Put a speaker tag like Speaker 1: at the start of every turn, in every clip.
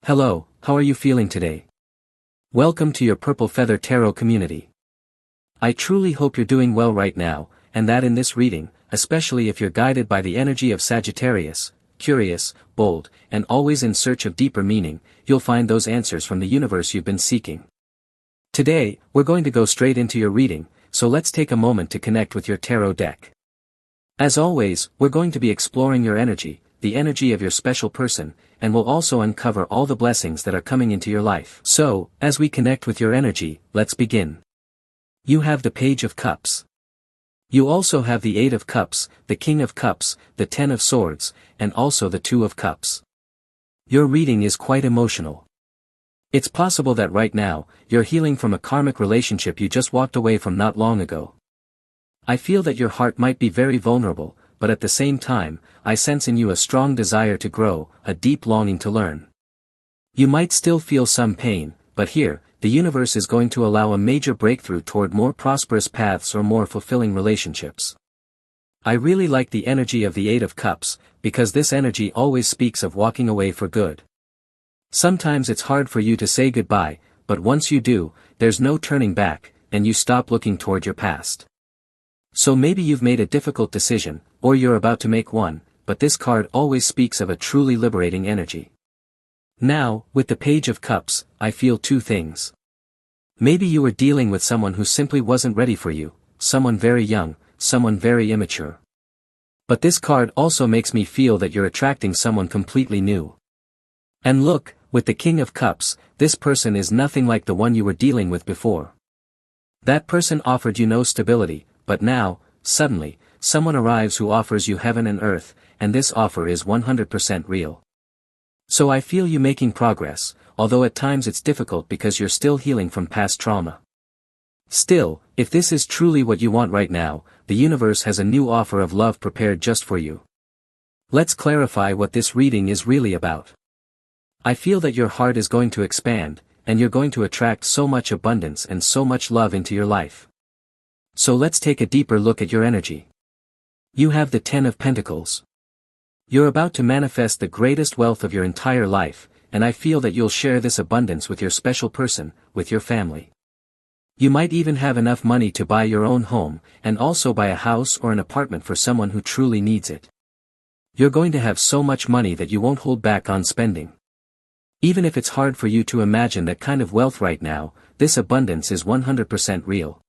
Speaker 1: Hello, how are you feeling today? Welcome to your Purple Feather Tarot community. I truly hope you're doing well right now, and that in this reading, especially if you're guided by the energy of Sagittarius, curious, bold, and always in search of deeper meaning, you'll find those answers from the universe you've been seeking. Today, we're going to go straight into your reading, so let's take a moment to connect with your tarot deck. As always, we're going to be exploring your energy, the energy of your special person, and we'll also uncover all the blessings that are coming into your life. So, as we connect with your energy, let's begin. You have the Page of Cups. You also have the Eight of Cups, the King of Cups, the Ten of Swords, and also the Two of Cups. Your reading is quite emotional. It's possible that right now, you're healing from a karmic relationship you just walked away from not long ago. I feel that your heart might be very vulnerable, but at the same time, I sense in you a strong desire to grow, a deep longing to learn. You might still feel some pain, but here, the universe is going to allow a major breakthrough toward more prosperous paths or more fulfilling relationships. I really like the energy of the Eight of Cups, because this energy always speaks of walking away for good. Sometimes it's hard for you to say goodbye, but once you do, there's no turning back, and you stop looking toward your past. So maybe you've made a difficult decision, or you're about to make one, but this card always speaks of a truly liberating energy. Now, with the Page of Cups, I feel two things. Maybe you were dealing with someone who simply wasn't ready for you, someone very young, someone very immature. But this card also makes me feel that you're attracting someone completely new. And look, with the King of Cups, this person is nothing like the one you were dealing with before. That person offered you no stability, but now, suddenly, someone arrives who offers you heaven and earth, and this offer is 100% real. So I feel you making progress, although at times it's difficult because you're still healing from past trauma. Still, if this is truly what you want right now, the universe has a new offer of love prepared just for you. Let's clarify what this reading is really about. I feel that your heart is going to expand, and you're going to attract so much abundance and so much love into your life. So let's take a deeper look at your energy. You have the Ten of Pentacles. You're about to manifest the greatest wealth of your entire life, and I feel that you'll share this abundance with your special person, with your family. You might even have enough money to buy your own home, and also buy a house or an apartment for someone who truly needs it. You're going to have so much money that you won't hold back on spending. Even if it's hard for you to imagine that kind of wealth right now, this abundance is 100% real.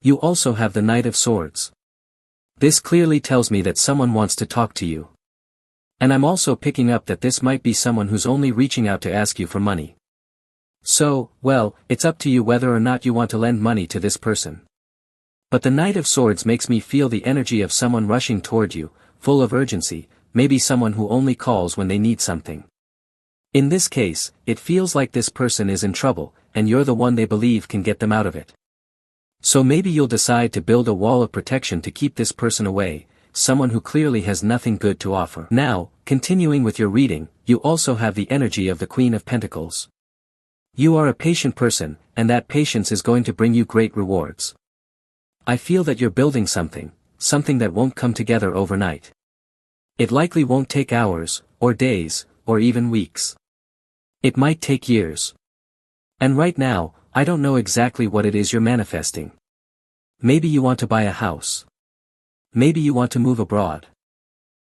Speaker 1: You also have the Knight of Swords. This clearly tells me that someone wants to talk to you. And I'm also picking up that this might be someone who's only reaching out to ask you for money. So, well, it's up to you whether or not you want to lend money to this person. But the Knight of Swords makes me feel the energy of someone rushing toward you, full of urgency, maybe someone who only calls when they need something. In this case, it feels like this person is in trouble, and you're the one they believe can get them out of it. So maybe you'll decide to build a wall of protection to keep this person away, someone who clearly has nothing good to offer. Now, continuing with your reading, you also have the energy of the Queen of Pentacles. You are a patient person, and that patience is going to bring you great rewards. I feel that you're building something that won't come together overnight. It likely won't take hours, or days, or even weeks. It might take years. And right now, I don't know exactly what it is you're manifesting. Maybe you want to buy a house. Maybe you want to move abroad.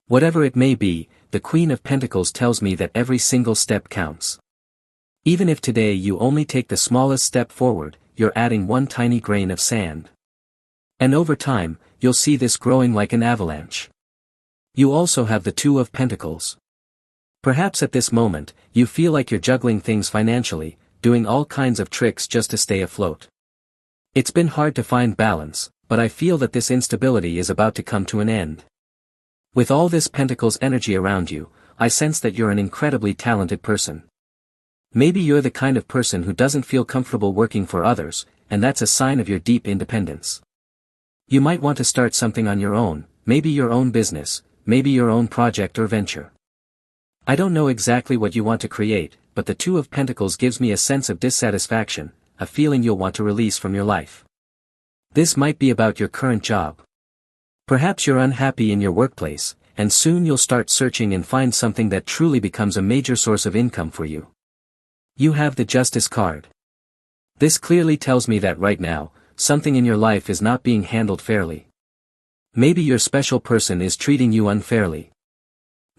Speaker 1: Whatever it may be, the Queen of Pentacles tells me that every single step counts. Even if today you only take the smallest step forward, you're adding one tiny grain of sand. And over time, you'll see this growing like an avalanche. You also have the Two of Pentacles. Perhaps at this moment, you feel like you're juggling things financially, doing all kinds of tricks just to stay afloat. It's been hard to find balance, but I feel that this instability is about to come to an end. With all this Pentacles energy around you, I sense that you're an incredibly talented person. Maybe you're the kind of person who doesn't feel comfortable working for others, and that's a sign of your deep independence. You might want to start something on your own, maybe your own business, maybe your own project or venture. I don't know exactly what you want to create, but the Two of Pentacles gives me a sense of dissatisfaction, a feeling you'll want to release from your life. This might be about your current job. Perhaps you're unhappy in your workplace, and soon you'll start searching and find something that truly becomes a major source of income for you. You have the Justice card. This clearly tells me that right now, something in your life is not being handled fairly. Maybe your special person is treating you unfairly.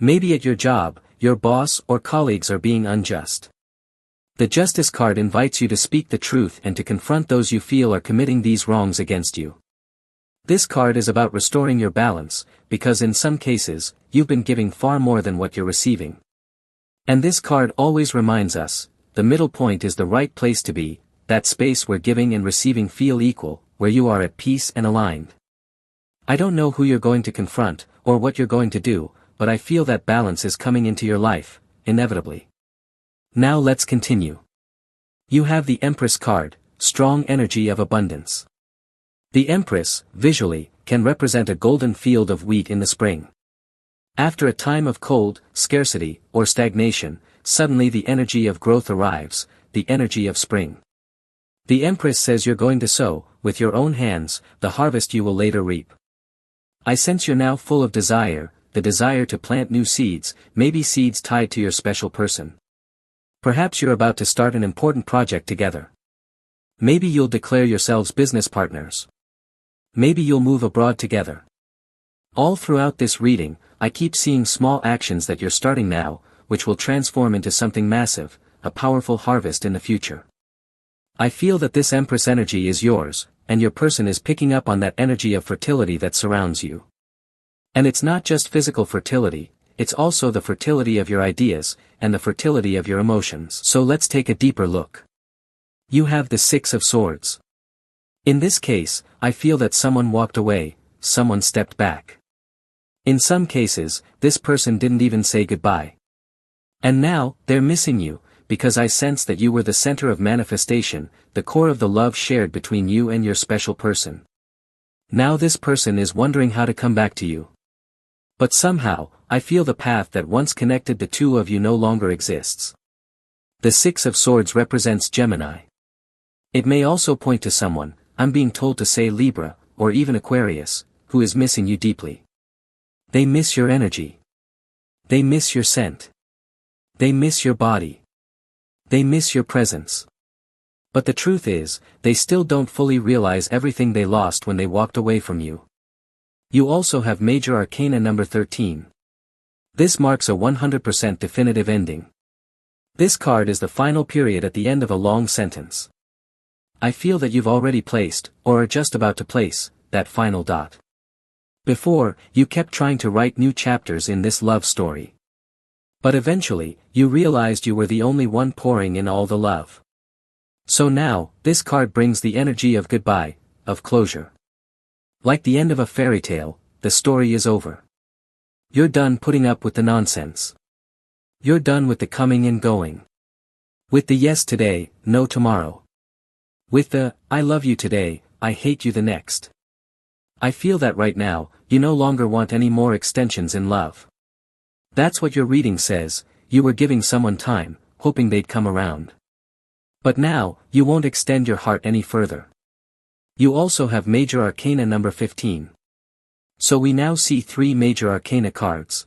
Speaker 1: Maybe at your job, your boss or colleagues are being unjust. The Justice card invites you to speak the truth and to confront those you feel are committing these wrongs against you. This card is about restoring your balance, because in some cases, you've been giving far more than what you're receiving. And this card always reminds us, the middle point is the right place to be, that space where giving and receiving feel equal, where you are at peace and aligned. I don't know who you're going to confront, or what you're going to do, but I feel that balance is coming into your life, inevitably. Now let's continue. You have the Empress card, strong energy of abundance. The Empress, visually, can represent a golden field of wheat in the spring. After a time of cold, scarcity, or stagnation, suddenly the energy of growth arrives, the energy of spring. The Empress says you're going to sow, with your own hands, the harvest you will later reap. I sense you're now full of desire, the desire to plant new seeds, maybe seeds tied to your special person. Perhaps you're about to start an important project together. Maybe you'll declare yourselves business partners. Maybe you'll move abroad together. All throughout this reading, I keep seeing small actions that you're starting now, which will transform into something massive, a powerful harvest in the future. I feel that this Empress energy is yours, and your person is picking up on that energy of fertility that surrounds you. And it's not just physical fertility, it's also the fertility of your ideas, and the fertility of your emotions. So let's take a deeper look. You have the Six of Swords. In this case, I feel that someone walked away, someone stepped back. In some cases, this person didn't even say goodbye. And now, they're missing you, because I sense that you were the center of manifestation, the core of the love shared between you and your special person. Now this person is wondering how to come back to you. But somehow, I feel the path that once connected the two of you no longer exists. The Six of Swords represents Gemini. It may also point to someone, I'm being told to say Libra, or even Aquarius, who is missing you deeply. They miss your energy. They miss your scent. They miss your body. They miss your presence. But the truth is, they still don't fully realize everything they lost when they walked away from you. You also have Major Arcana number 13. This marks a 100% definitive ending. This card is the final period at the end of a long sentence. I feel that you've already placed, or are just about to place, that final dot. Before, you kept trying to write new chapters in this love story. But eventually, you realized you were the only one pouring in all the love. So now, this card brings the energy of goodbye, of closure. Like the end of a fairy tale, the story is over. You're done putting up with the nonsense. You're done with the coming and going. With the yes today, no tomorrow. With the, I love you today, I hate you the next. I feel that right now, you no longer want any more extensions in love. That's what your reading says, you were giving someone time, hoping they'd come around. But now, you won't extend your heart any further. You also have Major Arcana number 15. So we now see 3 Major Arcana cards.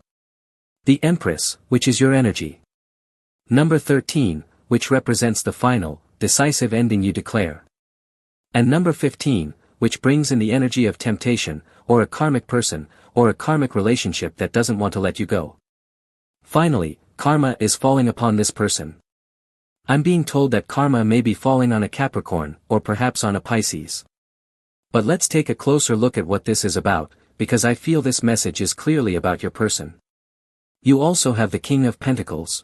Speaker 1: The Empress, which is your energy. Number 13, which represents the final, decisive ending you declare. And number 15, which brings in the energy of temptation, or a karmic person, or a karmic relationship that doesn't want to let you go. Finally, karma is falling upon this person. I'm being told that karma may be falling on a Capricorn, or perhaps on a Pisces. But let's take a closer look at what this is about, because I feel this message is clearly about your person. You also have the King of Pentacles.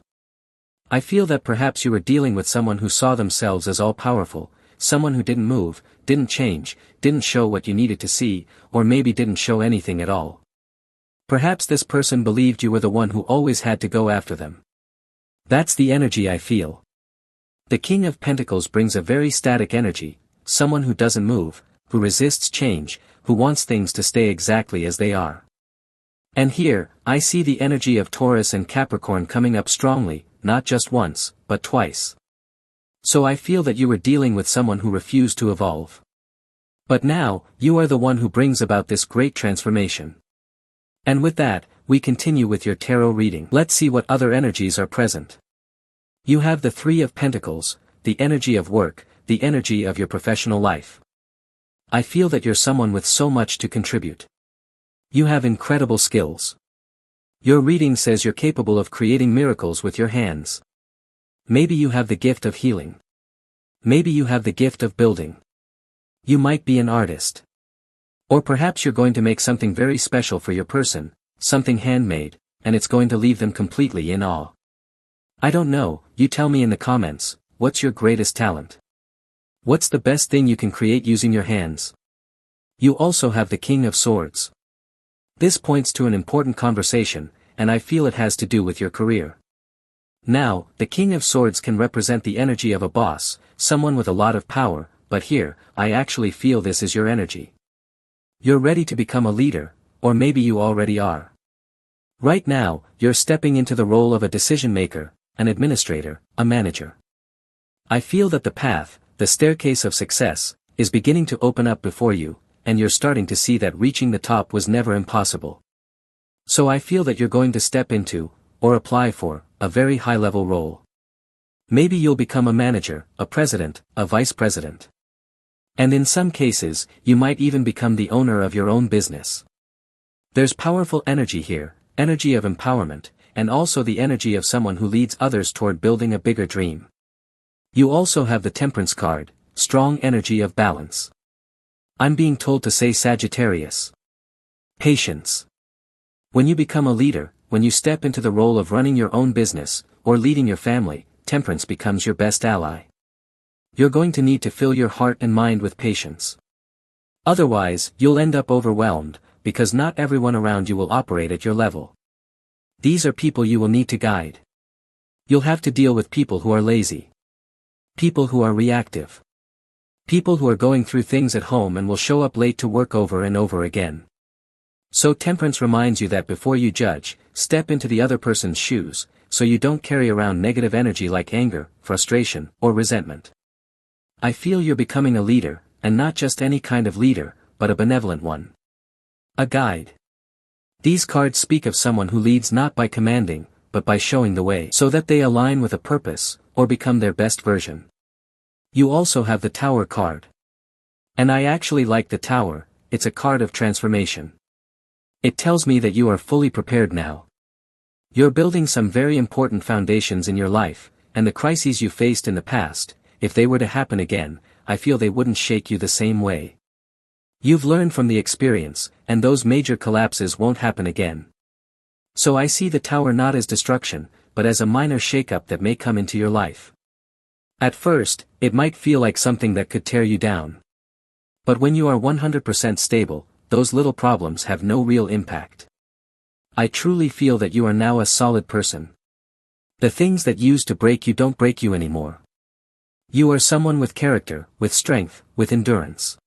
Speaker 1: I feel that perhaps you were dealing with someone who saw themselves as all-powerful, someone who didn't move, didn't change, didn't show what you needed to see, or maybe didn't show anything at all. Perhaps this person believed you were the one who always had to go after them. That's the energy I feel. The King of Pentacles brings a very static energy, someone who doesn't move, who resists change, who wants things to stay exactly as they are. And here, I see the energy of Taurus and Capricorn coming up strongly, not just once, but twice. So I feel that you were dealing with someone who refused to evolve. But now, you are the one who brings about this great transformation. And with that, we continue with your tarot reading. Let's see what other energies are present. You have the Three of Pentacles, the energy of work, the energy of your professional life. I feel that you're someone with so much to contribute. You have incredible skills. Your reading says you're capable of creating miracles with your hands. Maybe you have the gift of healing. Maybe you have the gift of building. You might be an artist. Or perhaps you're going to make something very special for your person, something handmade, and it's going to leave them completely in awe. I don't know, you tell me in the comments, what's your greatest talent? What's the best thing you can create using your hands? You also have the King of Swords. This points to an important conversation, and I feel it has to do with your career. Now, the King of Swords can represent the energy of a boss, someone with a lot of power, but here, I actually feel this is your energy. You're ready to become a leader, or maybe you already are. Right now, you're stepping into the role of a decision maker, an administrator, a manager. I feel that the path, the staircase of success, is beginning to open up before you, and you're starting to see that reaching the top was never impossible. So I feel that you're going to step into, or apply for, a very high-level role. Maybe you'll become a manager, a president, a vice president. And in some cases, you might even become the owner of your own business. There's powerful energy here, energy of empowerment, and also the energy of someone who leads others toward building a bigger dream. You also have the Temperance card, strong energy of balance. I'm being told to say Sagittarius. Patience. When you become a leader, when you step into the role of running your own business, or leading your family, Temperance becomes your best ally. You're going to need to fill your heart and mind with patience. Otherwise, you'll end up overwhelmed, because not everyone around you will operate at your level. These are people you will need to guide. You'll have to deal with people who are lazy. People who are reactive. People who are going through things at home and will show up late to work over and over again. So Temperance reminds you that before you judge, step into the other person's shoes, so you don't carry around negative energy like anger, frustration, or resentment. I feel you're becoming a leader, and not just any kind of leader, but a benevolent one. A guide. These cards speak of someone who leads not by commanding, but by showing the way, so that they align with a purpose, or become their best version. You also have the Tower card. And I actually like the Tower, it's a card of transformation. It tells me that you are fully prepared now. You're building some very important foundations in your life, and the crises you faced in the past, if they were to happen again, I feel they wouldn't shake you the same way. You've learned from the experience, and those major collapses won't happen again. So I see the Tower not as destruction, but as a minor shakeup that may come into your life. At first, it might feel like something that could tear you down. But when you are 100% stable, those little problems have no real impact. I truly feel that you are now a solid person. The things that used to break you don't break you anymore. You are someone with character, with strength, with endurance.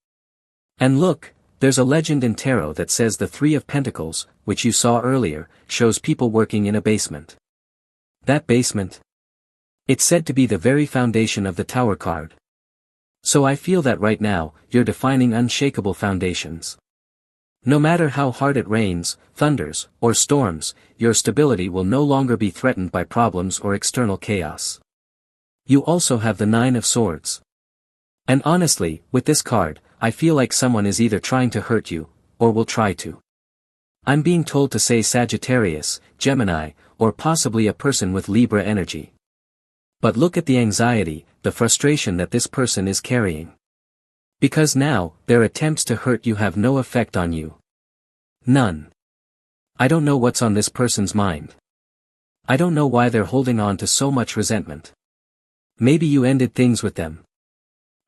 Speaker 1: And look, there's a legend in tarot that says the Three of Pentacles, which you saw earlier, shows people working in a basement. That basement? It's said to be the very foundation of the Tower card. So I feel that right now, you're defining unshakable foundations. No matter how hard it rains, thunders, or storms, your stability will no longer be threatened by problems or external chaos. You also have the Nine of Swords. And honestly, with this card, I feel like someone is either trying to hurt you, or will try to. I'm being told to say Sagittarius, Gemini, or possibly a person with Libra energy. But look at the anxiety, the frustration that this person is carrying. Because now, their attempts to hurt you have no effect on you. None. I don't know what's on this person's mind. I don't know why they're holding on to so much resentment. Maybe you ended things with them.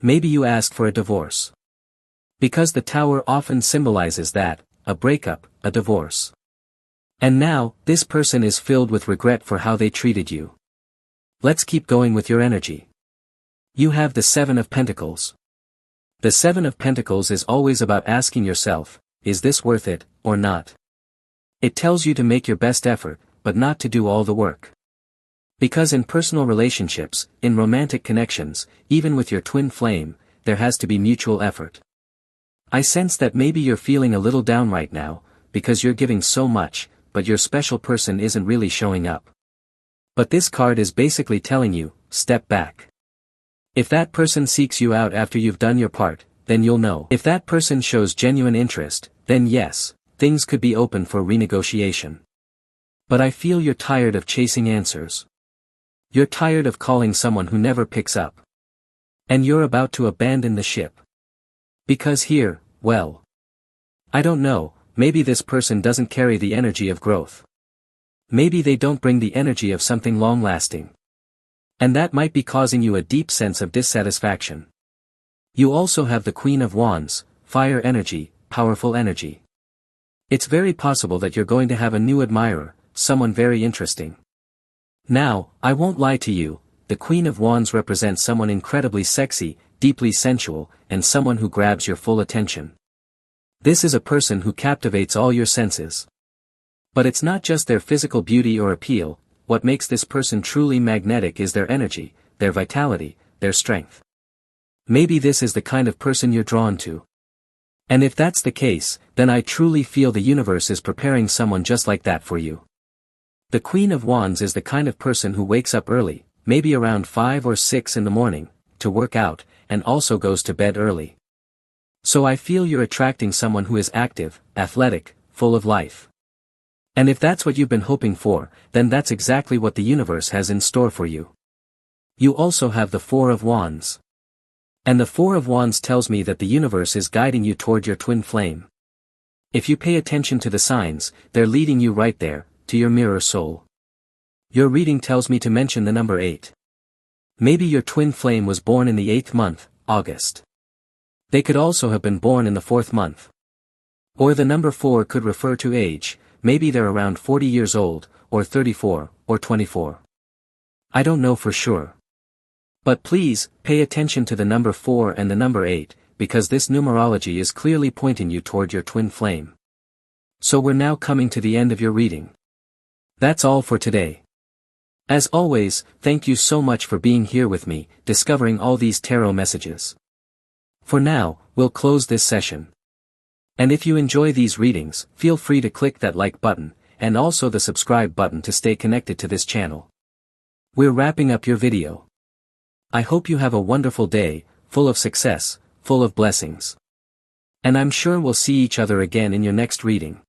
Speaker 1: Maybe you asked for a divorce. Because the Tower often symbolizes that, a breakup, a divorce. And now, this person is filled with regret for how they treated you. Let's keep going with your energy. You have the Seven of Pentacles. The Seven of Pentacles is always about asking yourself, is this worth it, or not? It tells you to make your best effort, but not to do all the work. Because in personal relationships, in romantic connections, even with your twin flame, there has to be mutual effort. I sense that maybe you're feeling a little down right now, because you're giving so much, but your special person isn't really showing up. But this card is basically telling you, step back. If that person seeks you out after you've done your part, then you'll know. If that person shows genuine interest, then yes, things could be open for renegotiation. But I feel you're tired of chasing answers. You're tired of calling someone who never picks up. And you're about to abandon the ship. Because here, well, I don't know, maybe this person doesn't carry the energy of growth. Maybe they don't bring the energy of something long-lasting. And that might be causing you a deep sense of dissatisfaction. You also have the Queen of Wands, fire energy, powerful energy. It's very possible that you're going to have a new admirer, someone very interesting. Now, I won't lie to you, the Queen of Wands represents someone incredibly sexy, deeply sensual, and someone who grabs your full attention. This is a person who captivates all your senses. But it's not just their physical beauty or appeal, what makes this person truly magnetic is their energy, their vitality, their strength. Maybe this is the kind of person you're drawn to. And if that's the case, then I truly feel the universe is preparing someone just like that for you. The Queen of Wands is the kind of person who wakes up early, maybe around 5 or 6 in the morning, to work out, and also goes to bed early. So I feel you're attracting someone who is active, athletic, full of life. And if that's what you've been hoping for, then that's exactly what the universe has in store for you. You also have the Four of Wands. And the Four of Wands tells me that the universe is guiding you toward your twin flame. If you pay attention to the signs, they're leading you right there, to your mirror soul. Your reading tells me to mention the number 8. Maybe your twin flame was born in the 8th month, August. They could also have been born in the 4th month. Or the number 4 could refer to age, maybe they're around 40 years old, or 34, or 24. I don't know for sure. But please, pay attention to the number 4 and the number 8, because this numerology is clearly pointing you toward your twin flame. So we're now coming to the end of your reading. That's all for today. As always, thank you so much for being here with me, discovering all these tarot messages. For now, we'll close this session. And if you enjoy these readings, feel free to click that like button, and also the subscribe button to stay connected to this channel. We're wrapping up your video. I hope you have a wonderful day, full of success, full of blessings. And I'm sure we'll see each other again in your next reading.